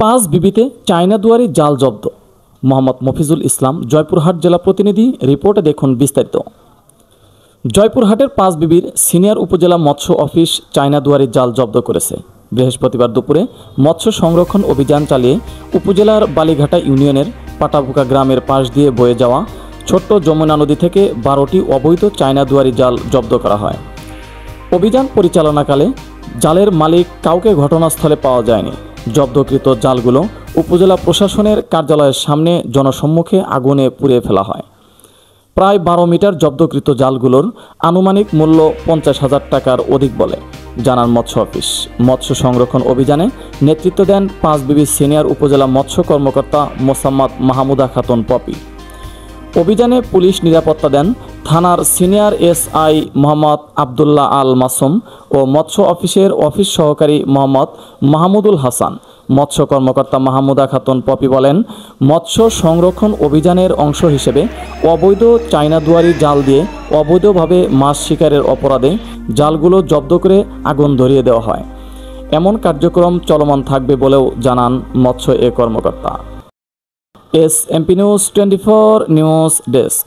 পাঁচ বিবিতে চায়না দুয়ারি জাল জব্দ। মোহাম্মদ মফিজুল ইসলাম, জয়পুরহাট জেলা প্রতিনিধি। রিপোর্টে দেখুন বিস্তারিত। জয়পুরহাটের পাঁচ বিবির সিনিয়র উপজেলা মৎস্য অফিস চায়না দুয়ারি জাল জব্দ করেছে। বৃহস্পতিবার দুপুরে মৎস্য সংরক্ষণ অভিযান চালিয়ে উপজেলার বালিঘাটা ইউনিয়নের পাটাভুকা গ্রামের পাশ দিয়ে বয়ে যাওয়া ছোট্ট যমুনা নদী থেকে 12টি অবৈধ চায়না দুয়ারি জাল জব্দ করা হয়। অভিযান পরিচালনাকালে জালের মালিক কাউকে ঘটনাস্থলে পাওয়া যায়নি। জব্দকৃত জালগুলো উপজেলা প্রশাসনের কার্যালয়ের সামনে জনসম্মুখে আগুনে পুড়িয়ে ফেলা হয়। প্রায় 12 মিটার জব্দকৃত জালগুলোর আনুমানিক মূল্য 50,000 টাকার অধিক বলে জানান মৎস্য অফিস। মৎস্য সংরক্ষণ অভিযানে নেতৃত্ব দেন পাঁচ বিবি সিনিয়র উপজেলা মৎস্য কর্মকর্তা মোসাম্মদ মাহমুদা খাতুন পপি। অভিযানে পুলিশ নিরাপত্তা দেন থানার সিনিয়র এসআই মোহাম্মদ আবদুল্লাহ আল মাসুম ও মৎস্য অফিসের অফিস সহকারী মোহাম্মদ মাহমুদুল হাসান। মৎস্য কর্মকর্তা মাহমুদা খাতুন পপি বলেন, মৎস্য সংরক্ষণ অভিযানের অংশ হিসেবে অবৈধ চায়না দুয়ারি জাল দিয়ে অবৈধভাবে মাছ শিকারের অপরাধে জালগুলো জব্দ করে আগুন ধরিয়ে দেওয়া হয়। এমন কার্যক্রম চলমান থাকবে বলেও জানান মৎস্য এ কর্মকর্তা। SMP News 24 news desk.